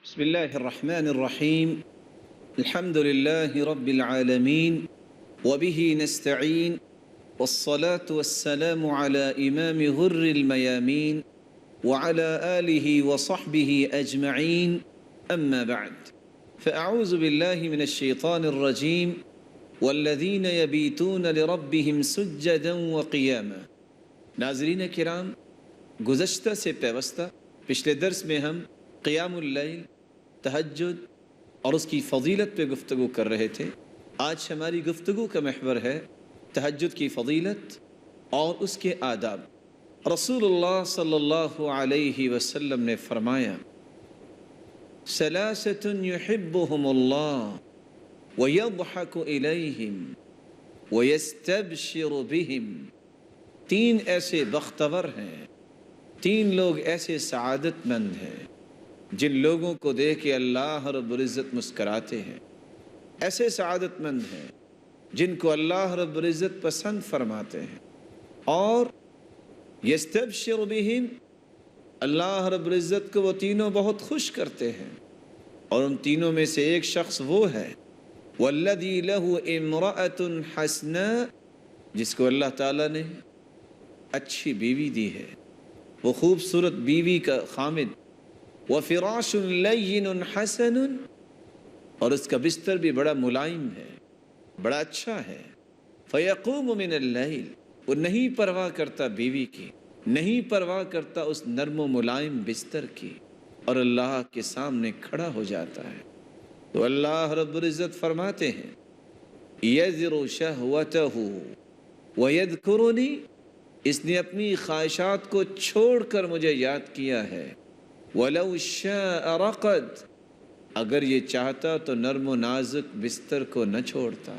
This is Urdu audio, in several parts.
بسم الله الرحمن الرحيم. الحمد لله رب العالمين وبه نستعين والصلاة والسلام على إمام غر الميامين وعلى آله وصحبه أجمعين. أما بعد فأعوذ بالله من الشيطان الرجيم والذين يبيتون لربهم سجدا وقياما. ناظرین کرام، گزشتہ سے پیوستہ پچھلے درس میں ہم قیام اللیل، تہجد اور اس کی فضیلت پہ گفتگو کر رہے تھے۔ آج ہماری گفتگو کا محور ہے تہجد کی فضیلت اور اس کے آداب۔ رسول اللہ صلی اللہ علیہ وسلم نے فرمایا، ثلاثۃ یحبہم اللہ ویضحک الیہم ویستبشر بہم۔ تین ایسے بختور ہیں، تین لوگ ایسے سعادت مند ہیں جن لوگوں کو دیکھ کے اللہ رب العزت مسکراتے ہیں، ایسے سعادت مند ہیں جن کو اللہ رب العزت پسند فرماتے ہیں، اور یستبشر بہم، اللہ رب العزت کو وہ تینوں بہت خوش کرتے ہیں۔ اور ان تینوں میں سے ایک شخص وہ ہے والذی لہ امرأۃ حسناء، جس کو اللہ تعالیٰ نے اچھی بیوی دی ہے، وہ خوبصورت بیوی کا خامد، وفراش لین حسن، اور اس کا بستر بھی بڑا ملائم ہے، بڑا اچھا ہے۔ فیقوم من اللیل، وہ نہیں پرواہ کرتا بیوی کی، نہیں پرواہ کرتا اس نرم و ملائم بستر کی، اور اللہ کے سامنے کھڑا ہو جاتا ہے۔ تو اللہ رب العزت فرماتے ہیں، یذر شہوتہ ویذکرنی، اس نے اپنی خواہشات کو چھوڑ کر مجھے یاد کیا ہے۔ وَلَوْ شَاءَ رَقَدَ، اگر یہ چاہتا تو نرم و نازک بستر کو نہ چھوڑتا،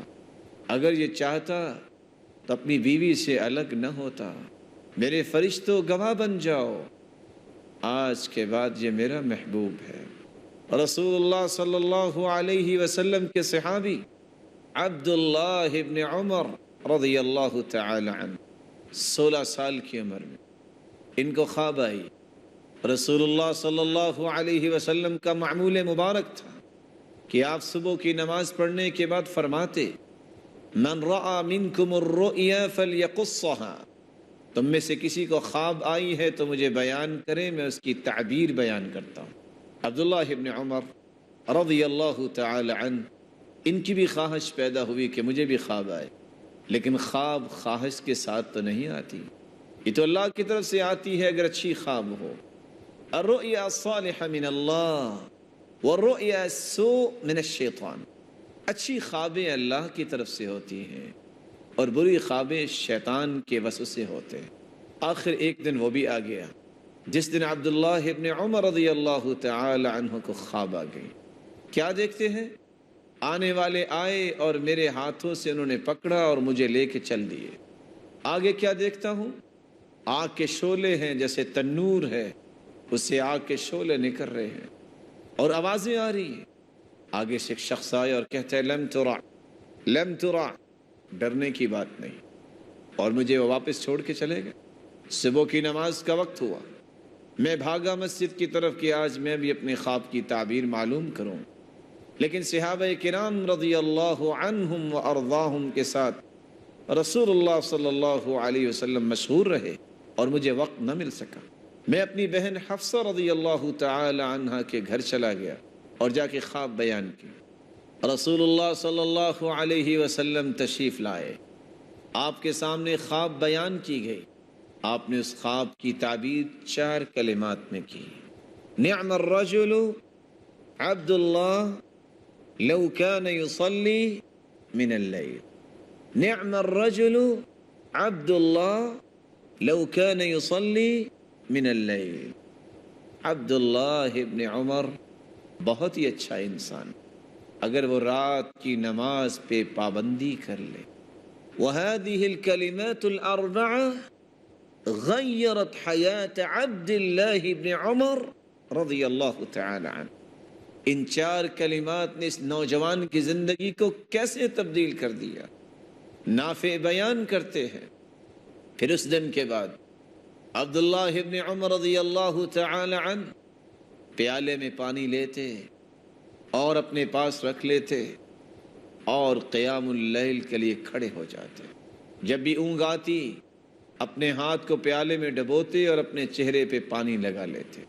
اگر یہ چاہتا تو اپنی بیوی سے الگ نہ ہوتا۔ میرے فرشتوں گواہ بن جاؤ، آج کے بعد یہ میرا محبوب ہے۔ رسول اللہ صلی اللہ علیہ وسلم کے صحابی عبداللہ ابن عمر رضی اللہ تعالی عنہ، 16 سال کی عمر میں ان کو خواب آئی۔ رسول اللہ صلی اللہ علیہ وسلم کا معمول مبارک تھا کہ آپ صبح کی نماز پڑھنے کے بعد فرماتے، من رأى منکم الرؤیا فلیقصها، تم میں سے کسی کو خواب آئی ہے تو مجھے بیان کرے، میں اس کی تعبیر بیان کرتا ہوں۔ عبداللہ ابن عمر رضی اللہ تعالی عنہ، ان کی بھی خواہش پیدا ہوئی کہ مجھے بھی خواب آئے، لیکن خواب خواہش کے ساتھ تو نہیں آتی، یہ تو اللہ کی طرف سے آتی ہے اگر اچھی خواب ہو۔ الرؤیا الصالح من اللہ والرؤیا السوء من الشیطان، اچھی خوابیں اللہ کی طرف سے ہوتی ہیں اور بری خوابیں شیطان کے وسوسے ہوتے ہیں۔ آخر ایک دن وہ بھی آ گیا جس دن عبداللہ ابن عمر رضی اللہ تعالی عنہ کو خواب آ گئی۔ کیا دیکھتے ہیں؟ آنے والے آئے اور میرے ہاتھوں سے انہوں نے پکڑا اور مجھے لے کے چل دیے۔ آگے کیا دیکھتا ہوں؟ آگ کے شعلے ہیں، جیسے تنور ہے اس سے آگ کے شعلے نکل رہے ہیں اور آوازیں آ رہی ہیں۔ آگے سے ایک شخص آیا اور کہتا ہے، لم ترع لم ترع، ڈرنے کی بات نہیں، اور مجھے وہ واپس چھوڑ کے چلے گئے۔ صبح کی نماز کا وقت ہوا، میں بھاگا مسجد کی طرف کہ آج میں بھی اپنے خواب کی تعبیر معلوم کروں، لیکن صحابہ کرام رضی اللہ عنہم و ارضاہم کے ساتھ رسول اللہ صلی اللہ علیہ وسلم مشغول رہے اور مجھے وقت نہ مل سکا۔ میں اپنی بہن حفصہ رضی اللہ تعالی عنہ کے گھر چلا گیا اور جا کے خواب بیان کی۔ رسول اللہ صلی اللہ علیہ وسلم تشریف لائے، آپ کے سامنے خواب بیان کی گئی، آپ نے اس خواب کی تعبیر 4 کلمات میں کی۔ نعم الرجل عبد اللہ لو كان يصلي من اللیل، نعم الرجل عبد اللہ لو كان يصلي من اللیل۔ عبداللہ ابن عمر بہت ہی اچھا انسان اگر وہ رات کی نماز پہ پابندی کر لے۔ وهذه الكلمات الأربعة غيرت حياة عبد الله بن عمر رضی اللہ تعالی عنہ، ان 4 کلمات نے اس نوجوان کی زندگی کو کیسے تبدیل کر دیا۔ نافع بیان کرتے ہیں۔ پھر اس دن کے بعد عبداللہ ابن عمر رضی اللہ تعالی عنہ پیالے میں پانی لیتے اور اپنے پاس رکھ لیتے اور قیام اللیل کے لیے کھڑے ہو جاتے۔ جب بھی اونگ آتی اپنے ہاتھ کو پیالے میں ڈبوتے اور اپنے چہرے پہ پانی لگا لیتے۔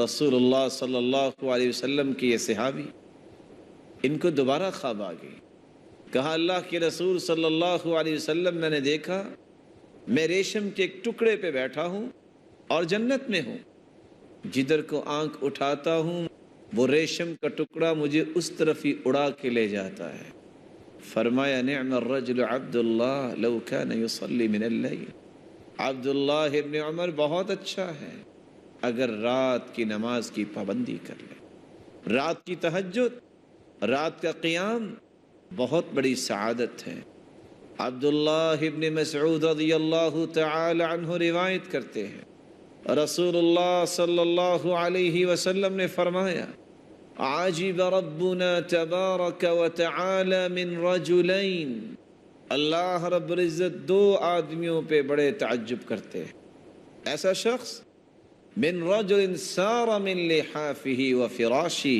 رسول اللہ صلی اللہ علیہ وسلم کی یہ صحابی، ان کو دوبارہ خواب آ گئی۔ کہا اللہ کے رسول صلی اللہ علیہ وسلم، میں نے دیکھا میں ریشم کے ایک ٹکڑے پہ بیٹھا ہوں اور جنت میں ہوں، جدھر کو آنکھ اٹھاتا ہوں وہ ریشم کا ٹکڑا مجھے اس طرف ہی اڑا کے لے جاتا ہے۔ فرمایا نعم الرجل عبداللہ لو کان یصلی من اللیل، عبداللہ ابن عمر بہت اچھا ہے اگر رات کی نماز کی پابندی کر لے۔ رات کی تہجد، رات کا قیام بہت بڑی سعادت ہے۔ عبداللہ ابن مسعود رضی اللہ تعالی عنہ روایت کرتے ہیں، رسول اللہ صلی اللہ علیہ وسلم نے فرمایا عجب ربنا تبارک وتعالی من رجلین، اللہ رب العزت دو آدمیوں پہ بڑے تعجب کرتے ہیں۔ ایسا شخص من رجل سار من لحافہ وفراشہ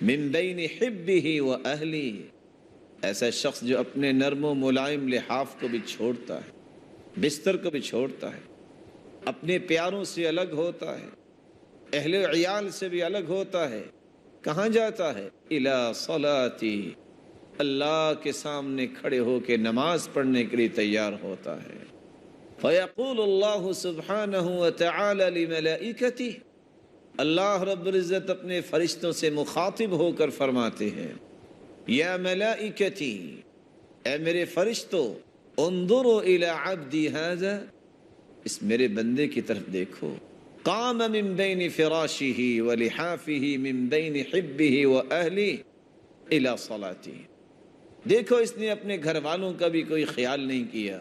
من بین حبہ واہلہ، ایسا شخص جو اپنے نرم و ملائم لحاف کو بھی چھوڑتا ہے، بستر کو بھی چھوڑتا ہے، اپنے پیاروں سے الگ ہوتا ہے، اہل و عیال سے بھی الگ ہوتا ہے، کہاں جاتا ہے؟ الی صلاتی، اللہ کے سامنے کھڑے ہو کے نماز پڑھنے کے لیے تیار ہوتا ہے۔ فیقول اللہ سبحانہ وتعالی لملائکتہ، اللہ رب العزت اپنے فرشتوں سے مخاطب ہو کر فرماتے ہیں یا ملائکتی، اے میرے فرشتوں، انظروا الی عبدی ھذا، اس میرے بندے کی طرف دیکھو، قام من بین فراشہ ولحافہ من بین حبہ واہلہ الی صلاتہ، دیکھو اس نے اپنے گھر والوں کا بھی کوئی خیال نہیں کیا،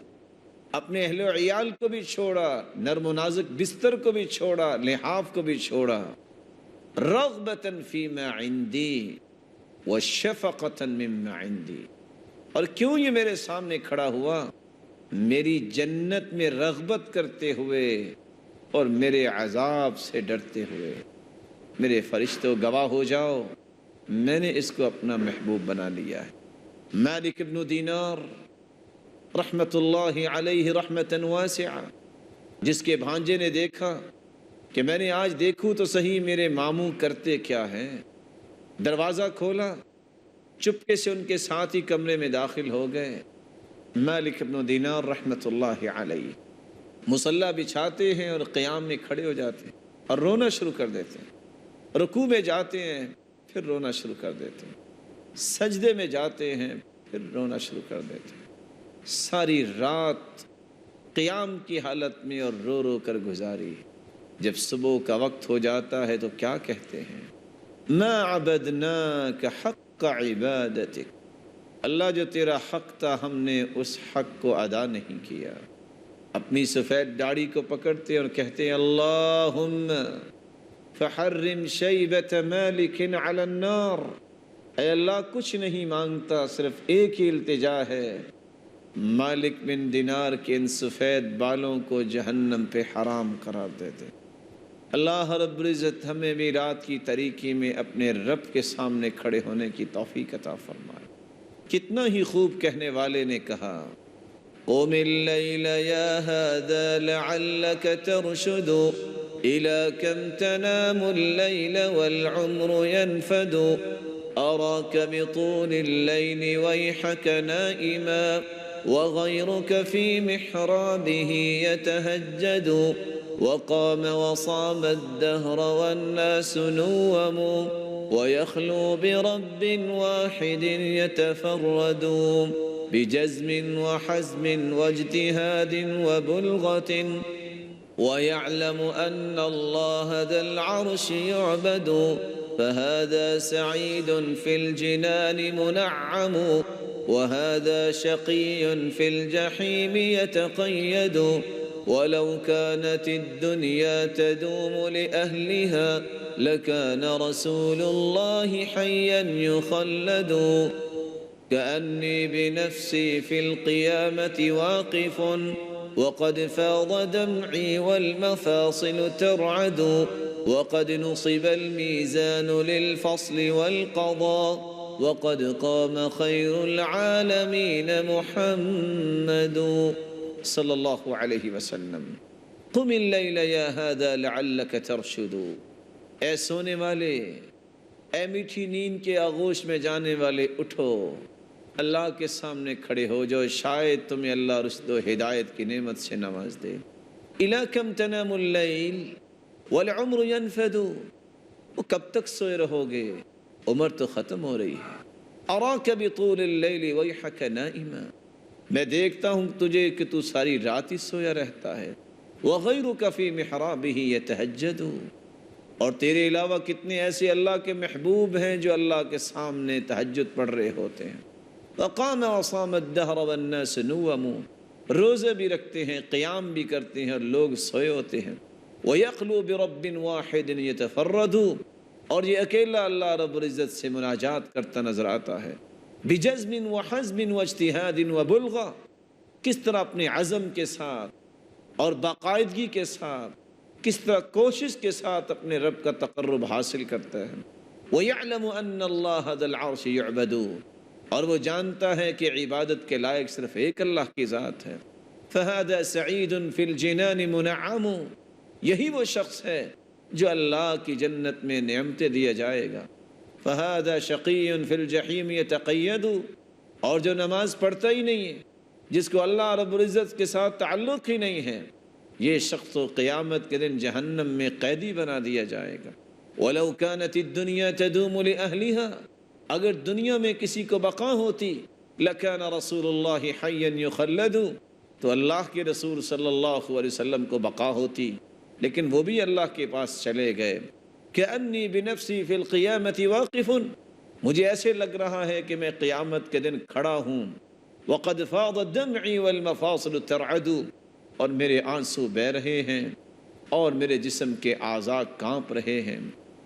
اپنے اہل و عیال کو بھی چھوڑا، نرم و نازک بستر کو بھی چھوڑا، لحاف کو بھی چھوڑا، رغبتا فیما عندی وشفقتا مما عندی، اور کیوں یہ میرے سامنے کھڑا ہوا؟ میری جنت میں رغبت کرتے ہوئے اور میرے عذاب سے ڈرتے ہوئے۔ میرے فرشتوں گواہ ہو جاؤ، میں نے اس کو اپنا محبوب بنا لیا ہے۔ مالک ابن دینار رحمت اللہ علیہ رحمتا واسعہ، جس کے بھانجے نے دیکھا کہ میں نے آج دیکھوں تو صحیح میرے ماموں کرتے کیا ہیں، دروازہ کھولا، چپکے سے ان کے ساتھ ہی کمرے میں داخل ہو گئے۔ مالک ابن دینار رحمت اللہ علیہ مصلی بچھاتے ہیں اور قیام میں کھڑے ہو جاتے ہیں اور رونا شروع کر دیتے ہیں، رکوع میں جاتے ہیں پھر رونا شروع کر دیتے ہیں، سجدے میں جاتے ہیں پھر رونا شروع کر دیتے ہیں، ساری رات قیام کی حالت میں اور رو رو کر گزاری۔ جب صبح کا وقت ہو جاتا ہے تو کیا کہتے ہیں؟ ما عبدناک حق عبادتک، اللہ جو تیرا حق تھا ہم نے اس حق کو ادا نہیں کیا۔ اپنی سفید داڑھی کو پکڑتے اور کہتے ہیں اللہم فحرم شیبت مالک علی النار، اے اللہ کچھ نہیں مانگتا، صرف ایک ہی التجا ہے، مالک بن دینار کے ان سفید بالوں کو جہنم پہ حرام قرار دیتے۔ اللہ رب العزت ہمیں بھی رات کی تاریکی میں اپنے رب کے سامنے کھڑے ہونے کی توفیق عطا فرمائے۔ کتنا ہی خوب کہنے والے نے کہا قم اللیل یا ھذا لعلک ترشد الی کم تنام اللیل والعمر ینفد اراک بطول اللیل ویحک نائما وغیرک فی محرابہ یتہجد وقام وصام الدهر والناس نوم ويخلو برب واحد يتفرد بجزم وحزم واجتهاد وبلغة ويعلم أن الله ذا العرش يعبد فهذا سعيد في الجنان منعم وهذا شقي في الجحيم يتقيد ولو كانت الدنيا تدوم لأهلها لكان رسول الله حيا يخلد كأني بنفسي في القيامة واقف وقد فاض دمعي والمفاصل ترعد وقد نصب الميزان للفصل والقضاء وقد قام خير العالمين محمد صلی اللہ علیہ وسلم قم اللیل یا ہادا لعلک ترشد، اے سونے والے، اے میٹھی نیند کے آغوش میں جانے والے، اٹھو، اللہ کے سامنے کھڑے ہو جو شاید تمہیں اللہ رشد و ہدایت کی نعمت سے نواز دے۔ اِلَى كَمْ تَنَامُ اللَّيْلِ وَالْعُمْرُ يَنْفَدُ، وہ کب تک سوئے رہو گے، عمر تو ختم ہو رہی ہے۔ أَرَاكَ بِطُولِ اللَّيْلِ وَيْحَكَ نَائِمًا، میں دیکھتا ہوں تجھے کہ تو ساری رات ہی سویا رہتا ہے۔ وَغَيْرُكَ فِي مِحْرَابِهِ يَتَهَجَّدُ، اور تیرے علاوہ کتنے ایسے اللہ کے محبوب ہیں جو اللہ کے سامنے تہجد پڑھ رہے ہوتے ہیں۔ وَقَامَ وَصَامَ الدَّهْرَ وَالنَّاسُ نُوَّمُ، روزے بھی رکھتے ہیں، قیام بھی کرتے ہیں اور لوگ سوئے ہوتے ہیں۔ وَيَخْلُو بِرَبٍّ وَاحِدٍ يَتَفَرَّدُ، اور یہ اکیلا اللہ رب العزت سے مناجات کرتا نظر آتا ہے۔ بِجَزْمٍ وَحَزْمٍ وَاجْتِهَادٍ وَبُلْغَةٍ، کس طرح اپنے عزم کے ساتھ اور باقاعدگی کے ساتھ، کس طرح کوشش کے ساتھ اپنے رب کا تقرب حاصل کرتا ہے۔ وَيَعْلَمُ أَنَّ اللَّهَ ذَا الْعَرْشِ يُعْبَدُ، اور وہ جانتا ہے کہ عبادت کے لائق صرف ایک اللہ کی ذات ہے۔ فَهَذَا سَعِيدٌ فِي الْجِنَانِ مُنَعَّمُ، یہی وہ شخص ہے جو اللہ کی جنت میں نعمتیں دیا جائے گا۔ فَهَذَا شَقِيٌّ فِي الْجَحِيمِ يَتَقَيَّدُ، اور جو نماز پڑھتا ہی نہیں ہے، جس کو اللہ رب العزت کے ساتھ تعلق ہی نہیں ہے، یہ شخص و قیامت کے دن جہنم میں قیدی بنا دیا جائے گا۔ وَلَوْ كَانَتِ الدُّنْيَا تَدُومُ لِأَهْلِهَا، اگر دنیا میں کسی کو بقا ہوتی، لَكَانَ رَسُولُ اللَّهِ حَيًّا يُخَلَّدُ، تو اللہ کے رسول صلی اللہ علیہ وسلم کو بقا ہوتی، لیکن وہ بھی اللہ کے پاس چلے گئے۔ كَأَنِّي بِنَفْسِي فِي الْقِيَامَةِ وَاقِفٌ، مجھے ایسے لگ رہا ہے کہ میں قیامت کے دن کھڑا ہوں۔ وَقَدْ فَاضَ دَمْعِي وَالْمَفَاصِلُ تَرْعَدُ، اور میرے آنسو بہہ رہے ہیں اور میرے جسم کے اعضاء کانپ رہے ہیں۔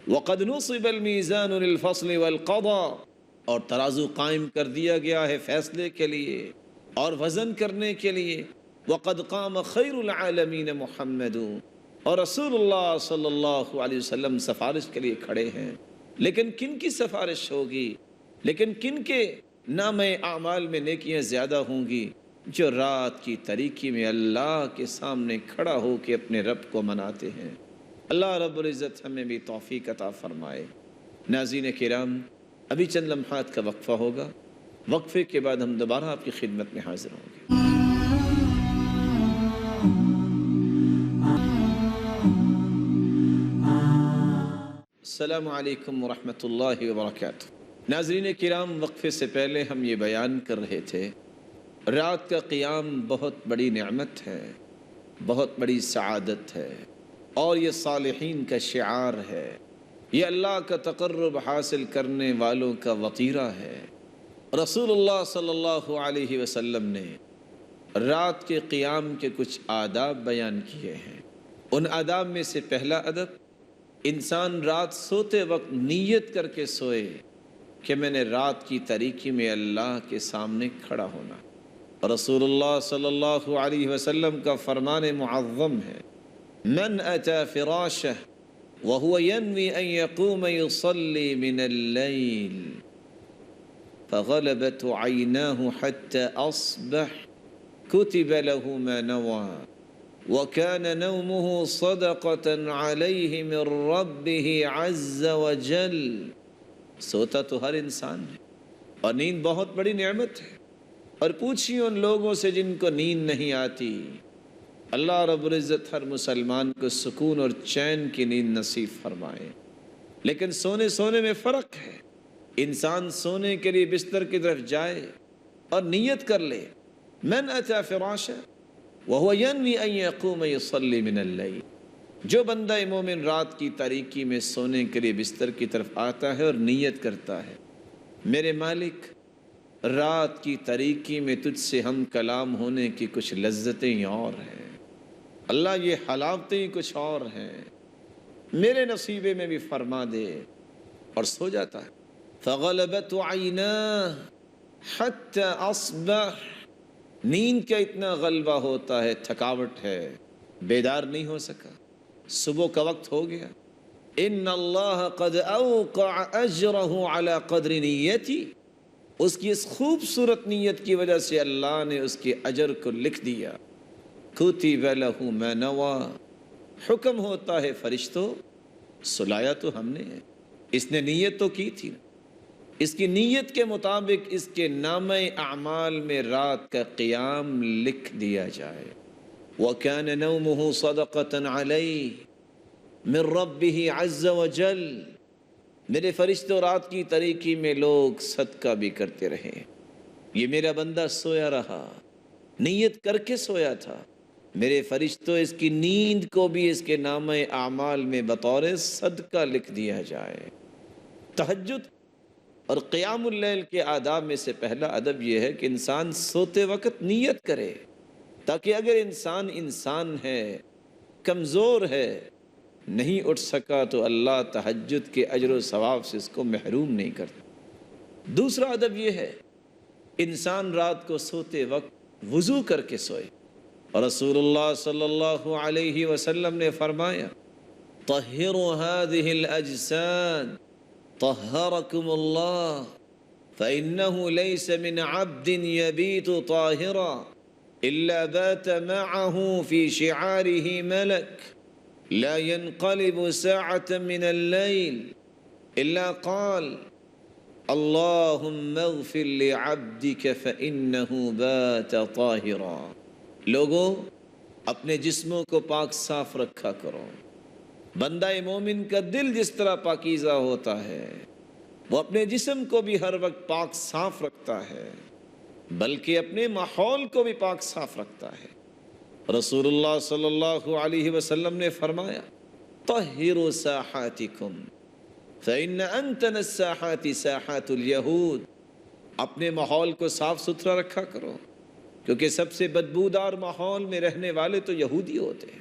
وَقَدْ نُصِبَ الْمِيزَانُ لِلْفَصْلِ وَالْقَضَاءِ، اور ترازو قائم کر دیا گیا ہے فیصلے کے لیے اور وزن کرنے کے لیے۔ وَقَدْ قَامَ خَيْرُ الْعَالَمِينَ مُحَمَّدٌ، اور رسول اللہ صلی اللہ علیہ وسلم سفارش کے لیے کھڑے ہیں۔ لیکن کن کی سفارش ہوگی، لیکن کن کے نام اعمال میں نیکیاں زیادہ ہوں گی؟ جو رات کی تاریکی میں اللہ کے سامنے کھڑا ہو کے اپنے رب کو مناتے ہیں۔ اللہ رب العزت ہمیں بھی توفیق عطا فرمائے۔ ناظرین کرام، ابھی چند لمحات کا وقفہ ہوگا، وقفے کے بعد ہم دوبارہ آپ کی خدمت میں حاضر ہوں گے۔ السلام علیکم ورحمۃ اللہ وبرکاتہ۔ ناظرین کرام، وقفے سے پہلے ہم یہ بیان کر رہے تھے، رات کا قیام بہت بڑی نعمت ہے، بہت بڑی سعادت ہے، اور یہ صالحین کا شعار ہے، یہ اللہ کا تقرب حاصل کرنے والوں کا وطیرہ ہے۔ رسول اللہ صلی اللہ علیہ وسلم نے رات کے قیام کے کچھ آداب بیان کیے ہیں۔ ان آداب میں سے پہلا ادب، انسان رات سوتے وقت نیت کر کے سوئے کہ میں نے رات کی تاریکی میں اللہ کے سامنے کھڑا ہونا۔ رسول اللہ صلی اللہ علیہ وسلم کا فرمان معظم ہے، من اتی فراشہ وهو ينوي ان يقوم يصلي من الليل فغلبت عيناه حتى اصبح كتب له ما نوى وكان نومه صدقة عليه من ربه عز وجل۔ سوتا تو ہر انسان ہے اور نیند بہت بڑی نعمت ہے، اور پوچھئے ان لوگوں سے جن کو نیند نہیں آتی۔ اللہ رب العزت ہر مسلمان کو سکون اور چین کی نیند نصیب فرمائے، لیکن سونے میں فرق ہے۔ انسان سونے کے لیے بستر کی طرف جائے اور نیت کر لے، من اتی فراشہ وهو ينوي ان يقوم يصلي من الليل، جو بندہ مومن رات کی تاریکی میں سونے کے لیے بستر کی طرف آتا ہے اور نیت کرتا ہے، میرے مالک، رات کی تاریکی میں تجھ سے ہم کلام ہونے کی کچھ لذتیں اور ہیں، اللہ یہ حلاوتیں کچھ اور ہیں، میرے نصیبے میں بھی فرما دے، اور سو جاتا ہے۔ فغلبت عیناہ حتی اصبح، نیند کا اتنا غلبہ ہوتا ہے، تھکاوٹ ہے، بیدار نہیں ہو سکا، صبح کا وقت ہو گیا، ان اللہ قد اوقع اجرہ علی قدر نیتی، اس کی اس خوبصورت نیت کی وجہ سے اللہ نے اس کے اجر کو لکھ دیا۔ کتب لہ ما نوی، حکم ہوتا ہے فرشتوں، سلایا تو ہم نے ہے، اس نے نیت تو کی تھی، اس کی نیت کے مطابق اس کے نامہ اعمال میں رات کا قیام لکھ دیا جائے۔ وَكَانَ نَوْمُهُ صَدَقَةً عَلَيْهِ مِن رَبِّهِ عَزَّ وَجَلَّ، میرے فرشتوں رات کی تاریکی میں لوگ صدقہ بھی کرتے رہے، یہ میرا بندہ سویا رہا، نیت کر کے سویا تھا، میرے فرشتوں اس کی نیند کو بھی اس کے نامہ اعمال میں بطور صدقہ لکھ دیا جائے۔ تہجد اور قیام اللیل کے آداب میں سے پہلا ادب یہ ہے کہ انسان سوتے وقت نیت کرے، تاکہ اگر انسان ہے، کمزور ہے، نہیں اٹھ سکا تو اللہ تہجد کے اجر و ثواب سے اس کو محروم نہیں کرتا۔ دوسرا ادب یہ ہے انسان رات کو سوتے وقت وضو کر کے سوئے، اور رسول اللہ صلی اللہ علیہ وسلم نے فرمایا طہروا هذه الاجساد طہرکم اللہ فإنه ليس من عبد يبيت طاہرا إلا بات معه في شعاره ملك لا ينقلب ساعة من الليل إلا قال اللهم اغفر لعبدك فإنه بات طاہرا۔ لوگوں اپنے جسموں کو پاک صاف رکھا کرو، بندہ مومن کا دل جس طرح پاکیزہ ہوتا ہے وہ اپنے جسم کو بھی ہر وقت پاک صاف رکھتا ہے، بلکہ اپنے ماحول کو بھی پاک صاف رکھتا ہے۔ رسول اللہ صلی اللہ علیہ وسلم نے فرمایا طہروا ساحاتکم فإن أنتن الساحات ساحات اليہود، اپنے ماحول کو صاف ستھرا رکھا کرو، کیونکہ سب سے بدبودار ماحول میں رہنے والے تو یہودی ہوتے ہیں۔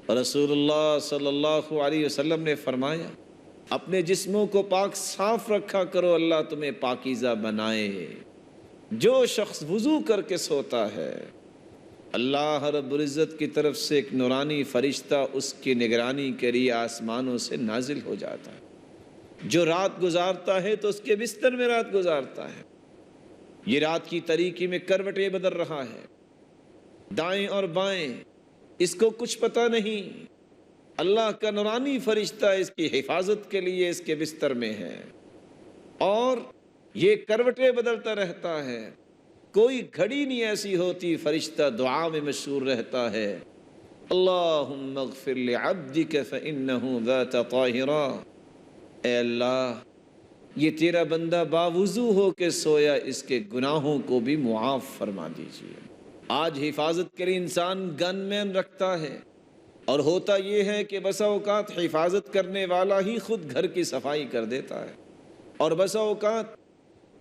اور رسول اللہ صلی اللہ علیہ وسلم نے فرمایا اپنے جسموں کو پاک صاف رکھا کرو، اللہ تمہیں پاکیزہ بنائے۔ جو شخص وضو کر کے سوتا ہے اللہ رب العزت کی طرف سے ایک نورانی فرشتہ اس کی نگرانی کے لیے آسمانوں سے نازل ہو جاتا ہے۔ جو رات گزارتا ہے تو اس کے بستر میں رات گزارتا ہے، یہ رات کی تاریکی میں کروٹیں بدل رہا ہے، دائیں اور بائیں، اس کو کچھ پتہ نہیں، اللہ کا نورانی فرشتہ اس کی حفاظت کے لیے اس کے بستر میں ہے، اور یہ کروٹیں بدلتا رہتا ہے، کوئی گھڑی نہیں ایسی ہوتی فرشتہ دعا میں مشغول رہتا ہے اللہم اغفر لعبدک فإنہ بات طاہرا، اے اللہ یہ تیرا بندہ باوضو ہو کے سویا، اس کے گناہوں کو بھی معاف فرما دیجیے۔ آج حفاظت کے لیے انسان گن مین رکھتا ہے، اور ہوتا یہ ہے کہ بسا اوقات حفاظت کرنے والا ہی خود گھر کی صفائی کر دیتا ہے، اور بسا اوقات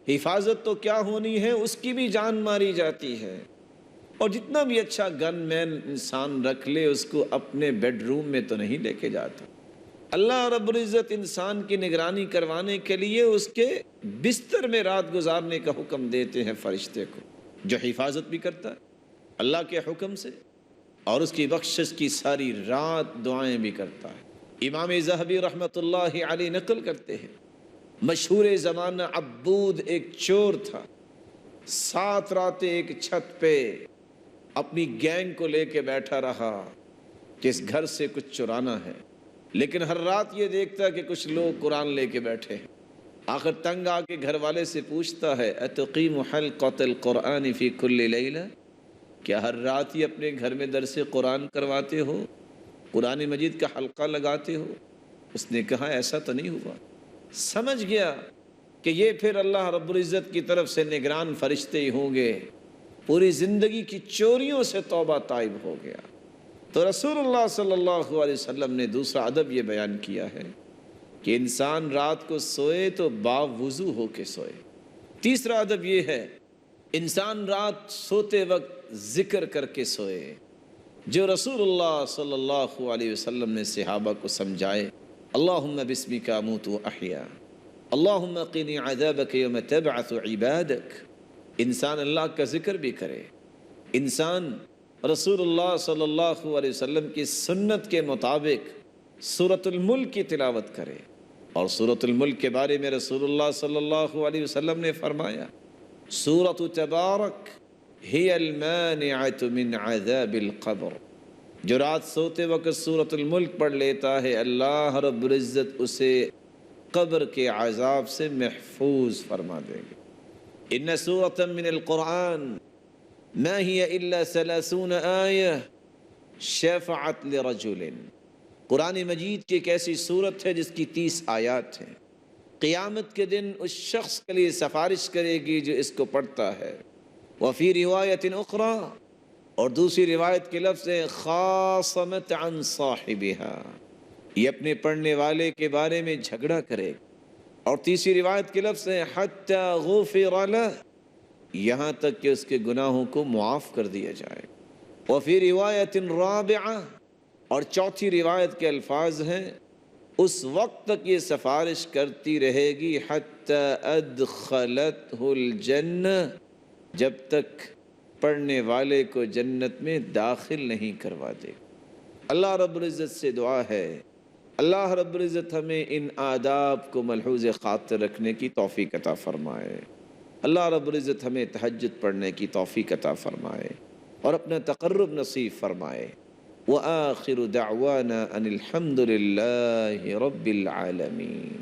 حفاظت تو کیا ہونی ہے اس کی بھی جان ماری جاتی ہے، اور جتنا بھی اچھا گن مین انسان رکھ لے اس کو اپنے بیڈ روم میں تو نہیں لے کے جاتا۔ اللہ رب العزت انسان کی نگرانی کروانے کے لیے اس کے بستر میں رات گزارنے کا حکم دیتے ہیں فرشتے کو، جو حفاظت بھی کرتا ہے اللہ کے حکم سے، اور اس کی بخشش کی ساری رات دعائیں بھی کرتا ہے۔ امام ذہبی رحمۃ اللہ علیہ نقل کرتے ہیں مشہور زمانہ عبود ایک چور تھا، 7 راتیں ایک چھت پہ اپنی گینگ کو لے کے بیٹھا رہا کہ اس گھر سے کچھ چرانا ہے، لیکن ہر رات یہ دیکھتا کہ کچھ لوگ قرآن لے کے بیٹھے ہیں۔ آخر تنگ آ کے گھر والے سے پوچھتا ہے اتقیم حلقۃ القرآن فی کل لیلہ، کیا ہر رات ہی اپنے گھر میں درس قرآن کرواتے ہو، قرآن مجید کا حلقہ لگاتے ہو؟ اس نے کہا ایسا تو نہیں ہوا۔ سمجھ گیا کہ یہ پھر اللہ رب العزت کی طرف سے نگران فرشتے ہی ہوں گے، پوری زندگی کی چوریوں سے توبہ تائب ہو گیا۔ تو رسول اللہ صلی اللہ علیہ وسلم نے دوسرا ادب یہ بیان کیا ہے کہ انسان رات کو سوئے تو باوضو ہو کے سوئے۔ تیسرا ادب یہ ہے انسان رات سوتے وقت ذکر کر کے سوئے، جو رسول اللہ صلی اللہ علیہ وسلم نے صحابہ کو سمجھائے۔ اللہم بسمک اموت و احیا، اللہم قنی عذابک یوم تبعث عبادک۔ انسان اللہ کا ذکر بھی کرے، انسان رسول اللہ صلی اللہ علیہ وسلم کی سنت کے مطابق سورۃ الملک کی تلاوت کرے، اور سورۃ الملک کے بارے میں رسول اللہ صلی اللہ علیہ وسلم نے فرمایا سورۃ تبارک ہی المانعۃ من عذاب القبر، جو رات سوتے وقت سورۃ الملک پڑھ لیتا ہے اللہ رب العزت اسے قبر کے عذاب سے محفوظ فرما دے گے۔ ان سورۃ من القرآن ما هي الا 30 آیہ شفعت لرجل، قرآن مجید کی ایک ایسی صورت ہے جس کی 30 آیات ہیں، قیامت کے دن اس شخص کے لیے سفارش کرے گی جو اس کو پڑھتا ہے۔ وفی روایت اخری، اور دوسری روایت کے لفظ ہے خاصمت عن صاحبها، یہ اپنے پڑھنے والے کے بارے میں جھگڑا کرے گا، اور تیسری روایت کے لفظ ہے حتی غفر لہ، یہاں تک کہ اس کے گناہوں کو معاف کر دیا جائے۔ وفی روایت رابعہ، اور چوتھی روایت کے الفاظ ہیں اس وقت تک یہ سفارش کرتی رہے گی حتی ادخلتہ الجنہ، جب تک پڑھنے والے کو جنت میں داخل نہیں کروا دے۔ اللہ رب العزت سے دعا ہے اللہ رب العزت ہمیں ان آداب کو ملحوظ خاطر رکھنے کی توفیق عطا فرمائے، اللہ رب العزت ہمیں تہجد پڑھنے کی توفیق عطا فرمائے اور اپنا تقرب نصیب فرمائے۔ وآخر دعوانا ان الحمد للہ رب العالمین۔